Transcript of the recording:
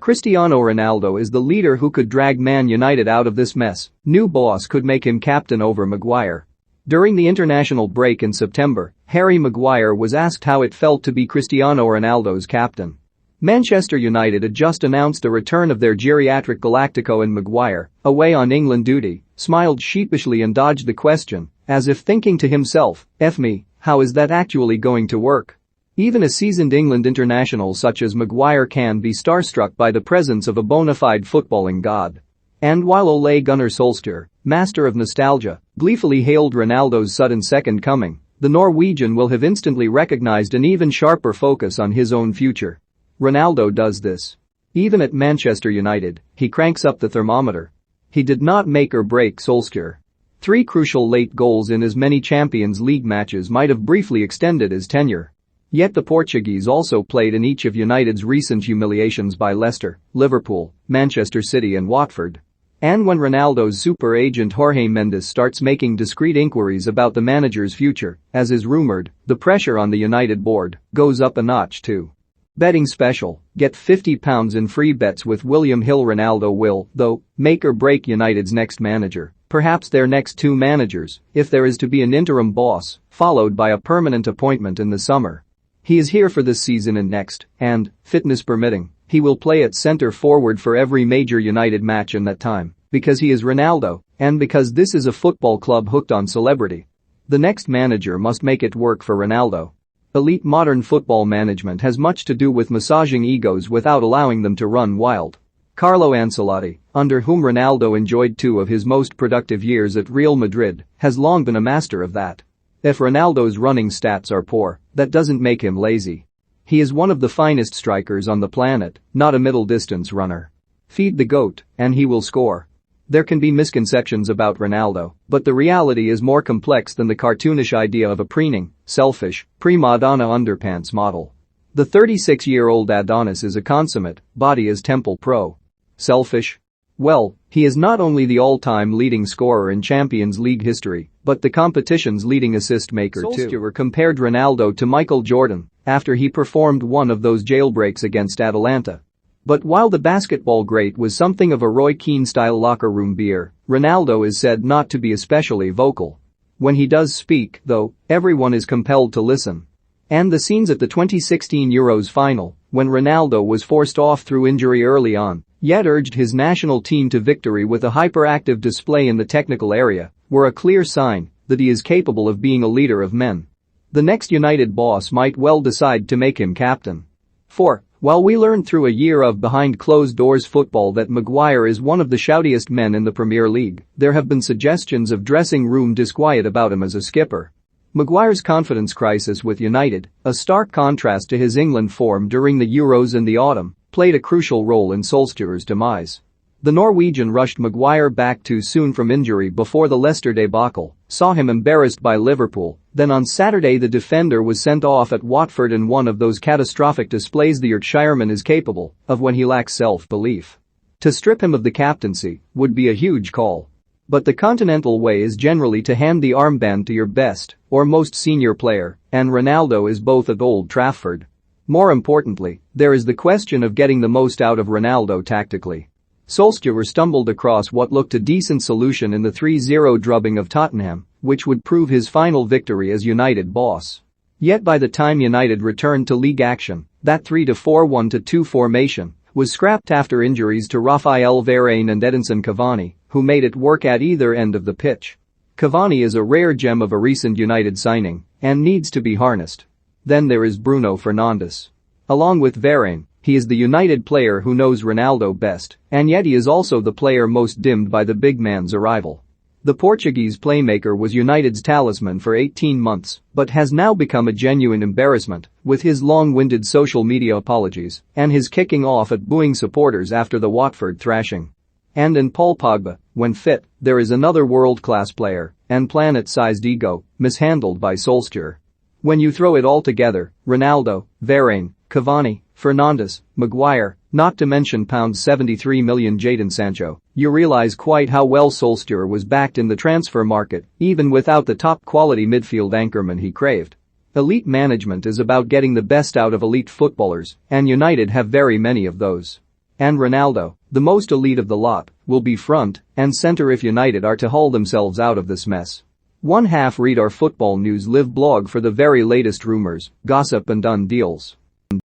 Cristiano Ronaldo is the leader who could drag Man United out of this mess. New boss could make him captain over Maguire. During the international break in September, Harry Maguire was asked how it felt to be Cristiano Ronaldo's captain. Manchester United had just announced the return of their geriatric Galactico, and Maguire, away on England duty, smiled sheepishly and dodged the question, as if thinking to himself, "F me, how is that actually going to work?" Even a seasoned England international such as Maguire can be starstruck by the presence of a bona fide footballing god. And while Ole Gunnar Solskjaer, master of nostalgia, gleefully hailed Ronaldo's sudden second coming, the Norwegian will have instantly recognized an even sharper focus on his own future. Ronaldo does this. Even at Manchester United, he cranks up the thermometer. He did not make or break Solskjaer. 3 crucial late goals in as many Champions League matches might have briefly extended his tenure. Yet the Portuguese also played in each of United's recent humiliations by Leicester, Liverpool, Manchester City and Watford. And when Ronaldo's super agent Jorge Mendes starts making discreet inquiries about the manager's future, as is rumored, the pressure on the United board goes up a notch too. Betting special: get £50 in free bets with William Hill. Ronaldo will, though, make or break United's next manager, perhaps their next 2 managers, if there is to be an interim boss, followed by a permanent appointment in the summer. He is here for this season and next, and, fitness permitting, he will play at centre forward for every major United match in that time, because he is Ronaldo, and because this is a football club hooked on celebrity. The next manager must make it work for Ronaldo. Elite modern football management has much to do with massaging egos without allowing them to run wild. Carlo Ancelotti, under whom Ronaldo enjoyed 2 of his most productive years at Real Madrid, has long been a master of that. If Ronaldo's running stats are poor, that doesn't make him lazy. He is one of the finest strikers on the planet, not a middle-distance runner. Feed the goat, and he will score. There can be misconceptions about Ronaldo, but the reality is more complex than the cartoonish idea of a preening, selfish, prima donna underpants model. The 36-year-old Adonis is a consummate, body as temple pro. Selfish? Well, he is not only the all-time leading scorer in Champions League history, but the competition's leading assist maker too. Solskjaer compared Ronaldo to Michael Jordan after he performed one of those jailbreaks against Atalanta. But while the basketball great was something of a Roy Keane-style locker room beer, Ronaldo is said not to be especially vocal. When he does speak, though, everyone is compelled to listen. And the scenes at the 2016 Euros final, when Ronaldo was forced off through injury early on, yet urged his national team to victory with a hyperactive display in the technical area, were a clear sign that he is capable of being a leader of men. The next United boss might well decide to make him captain. 4. While we learned through a year of behind-closed-doors football that Maguire is one of the shoutiest men in the Premier League, there have been suggestions of dressing room disquiet about him as a skipper. Maguire's confidence crisis with United, a stark contrast to his England form during the Euros in the autumn, played a crucial role in Solskjaer's demise. The Norwegian rushed Maguire back too soon from injury before the Leicester debacle, saw him embarrassed by Liverpool, then on Saturday the defender was sent off at Watford in one of those catastrophic displays the Yorkshireman is capable of when he lacks self-belief. To strip him of the captaincy would be a huge call. But the continental way is generally to hand the armband to your best or most senior player, and Ronaldo is both at Old Trafford. More importantly, there is the question of getting the most out of Ronaldo tactically. Solskjaer stumbled across what looked a decent solution in the 3-0 drubbing of Tottenham, which would prove his final victory as United boss. Yet by the time United returned to league action, that 3-4-1-2 formation was scrapped after injuries to Raphael Varane and Edinson Cavani, who made it work at either end of the pitch. Cavani is a rare gem of a recent United signing and needs to be harnessed. Then there is Bruno Fernandes. Along with Varane, he is the United player who knows Ronaldo best, and yet he is also the player most dimmed by the big man's arrival. The Portuguese playmaker was United's talisman for 18 months, but has now become a genuine embarrassment with his long-winded social media apologies and his kicking off at booing supporters after the Watford thrashing. And in Paul Pogba, when fit, there is another world-class player and planet-sized ego mishandled by Solskjaer. When you throw it all together, Ronaldo, Varane, Cavani, Fernandes, Maguire, not to mention £73 million Jadon Sancho, you realize quite how well Solskjaer was backed in the transfer market, even without the top-quality midfield anchorman he craved. Elite management is about getting the best out of elite footballers, and United have very many of those. And Ronaldo, the most elite of the lot, will be front and center if United are to haul themselves out of this mess. Read our Football News Live blog for the very latest rumors, gossip and done deals.